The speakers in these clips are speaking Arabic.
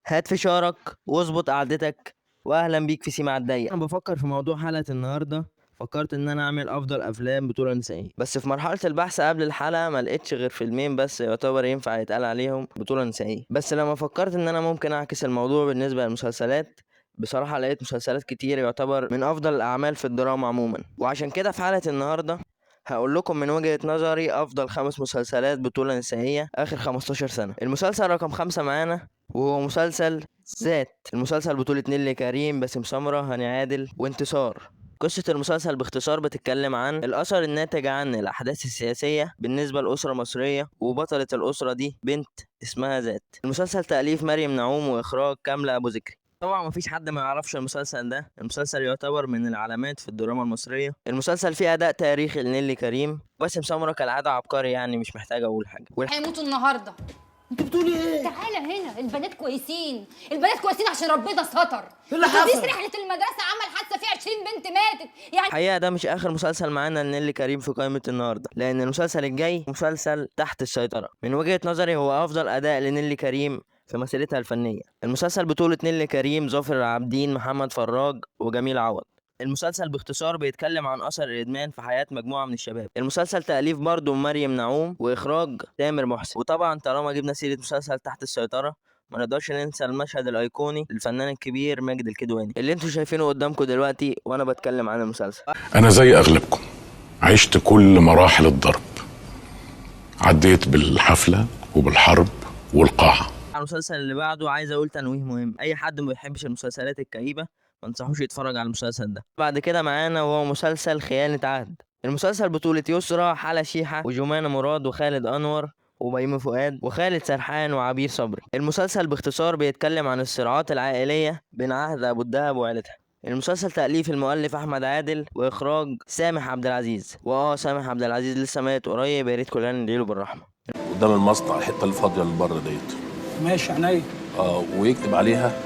هات فشارك واظبط قعدتك، واهلا بيك في سيما الضيق. انا بفكر في موضوع حلقة النهارده. فكرت ان انا اعمل افضل افلام بطولة نسائية، بس في مرحلة البحث قبل الحلقة ما لقيتش غير فيلمين بس يعتبر ينفع يتقال عليهم بطولة نسائية. بس لما فكرت ان انا ممكن اعكس الموضوع بالنسبة للمسلسلات، بصراحة لقيت مسلسلات كتير يعتبر من افضل الاعمال في الدراما عموما. وعشان كده في حلقة النهارده هقول لكم من وجهة نظري افضل 5 مسلسلات بطولة نسائية اخر 15 سنة. المسلسل رقم 5 معانا وهو مسلسل ذات. المسلسل بطولة نيللي كريم، باسم سمرة، هاني عادل، وانتصار. قصة المسلسل باختصار بتتكلم عن الأثر الناتج عن الأحداث السياسية بالنسبة لأسرة مصرية، وبطلة الأسرة دي بنت اسمها ذات. المسلسل تأليف مريم نعوم وإخراج كاملة أبو ذكري. طبعا مفيش حد ما يعرفش المسلسل ده. المسلسل يعتبر من العلامات في الدراما المصرية. المسلسل فيه أداء تاريخي لنيللي كريم، باسم سمرة كالعادة عبقري، يعني مش محتاج أقول حاجة. هيموتوا النهارده. انت بتقولي ايه؟ تعالى هنا، البنات كويسين، البنات كويسين عشان ربنا ستر. ايه اللي حصل؟ الاتوبيس رحله المدرسه عمل حادثه فيه 20 بنت ماتت يعني. الحقيقة ده مش آخر مسلسل معانا لنيللي كريم في قائمة النهاردة، لأن المسلسل الجاي مسلسل تحت السيطرة. من وجهة نظري هو أفضل أداء لنيللي كريم في مسيرتها الفنية. المسلسل بطولة نيللي كريم، ظافر العابدين، محمد فراج، وجميل عوض. المسلسل باختصار بيتكلم عن أثر الإدمان في حياة مجموعة من الشباب. المسلسل تأليف برضه مريم نعوم وإخراج تامر محسن. وطبعا طالما جبنا سيرة مسلسل تحت السيطرة، ما نقدرش ننسى المشهد الايقوني للفنان الكبير ماجد الكدواني اللي انتوا شايفينه قدامكم دلوقتي وانا بتكلم عن المسلسل. أنا زي أغلبكم عشت كل مراحل الضرب، عديت بالحفلة وبالحرب والقاعة. على المسلسل اللي بعده عايز اقول تنويه مهم: اي حد ما بيحبش المسلسلات الكئيبة ما انصحوش يتفرج على المسلسل ده. بعد كده معانا وهو مسلسل خيانة عهد. المسلسل بطولة يسرا، حلا شيحة، وجمانة مراد، وخالد انور، وبيومي فؤاد، وخالد سرحان، وعبير صبري. المسلسل باختصار بيتكلم عن الصراعات العائلية بين عهد ابو الدهب وعيلتها. المسلسل تأليف المؤلف احمد عادل واخراج سامح عبد العزيز. سامح عبد العزيز لسه ميت قريب، يا ريت كلنا نديله بالرحمة. قدام المصنع الحته اللي فاضيه اللي بره ديت. ماشي عينيا. ويكتب عليها.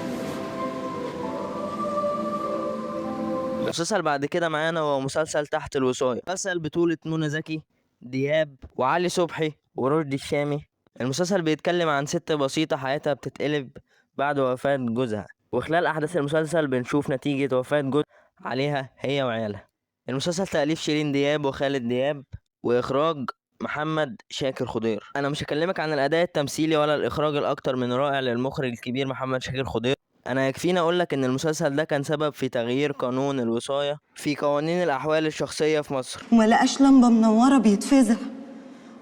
المسلسل بعد كده معانا هو مسلسل تحت الوصاية. مسلسل بطولة منى زكي، دياب، وعلي صبحي، ورشدي الشامي. المسلسل بيتكلم عن ست بسيطة حياتها بتتقلب بعد وفاة جوزها، وخلال أحداث المسلسل بنشوف نتيجة وفاة جوزها عليها هي وعيالها. المسلسل تأليف شيرين دياب وخالد دياب، وإخراج محمد شاكر خضير. أنا مش هكلمك عن الأداء التمثيلي ولا الإخراج الأكتر من رائع للمخرج الكبير محمد شاكر خضير. انا يكفيني اقول لك ان المسلسل ده كان سبب في تغيير قانون الوصاية في قوانين الاحوال الشخصية في مصر. وما لقاش لمبة منورة بيتفزع،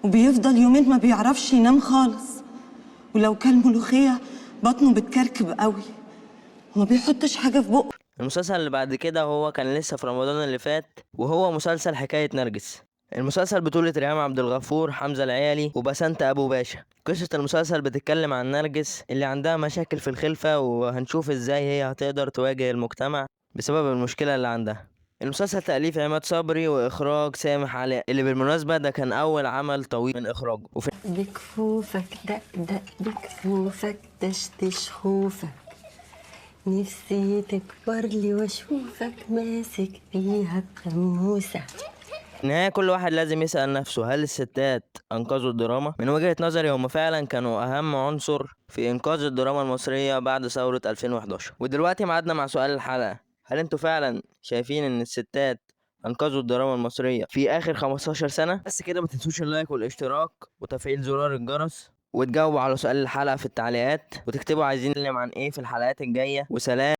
وبيفضل يومين ما بيعرفش ينام خالص، ولو كل ملوخية بطنه بتكركب قوي، وما بيحطش حاجة في بقه. المسلسل اللي بعد كده هو كان لسه في رمضان اللي فات، وهو مسلسل حكاية نرجس. المسلسل بطولة ريهام عبد الغفور، حمزة العيالي، وبسنت أبو باشا. قصة المسلسل بتتكلم عن نرجس اللي عندها مشاكل في الخلفة، وهنشوف ازاي هي هتقدر تواجه المجتمع بسبب المشكلة اللي عندها. المسلسل تأليف عماد صبري وإخراج سامح علاء، اللي بالمناسبة ده كان أول عمل طويل من إخراجه. بكفوفك دق دق بكفوفك دشدش خوفك، نفسي تكبر لي واشوفك ماسك بيها بغموسة. في النهاية كل واحد لازم يسأل نفسه: هل الستات أنقذوا الدراما؟ من وجهة نظري هم فعلا كانوا أهم عنصر في إنقاذ الدراما المصرية بعد ثورة 2011. ودلوقتي معادنا مع سؤال الحلقة: هل انتوا فعلا شايفين إن الستات أنقذوا الدراما المصرية في آخر 15 سنة؟ بس كده، ما تنسوش اللايك والاشتراك وتفعيل زرار الجرس، وتجاوبوا على سؤال الحلقة في التعليقات، وتكتبوا عايزين نتكلم عن إيه في الحلقات الجاية. وسلام.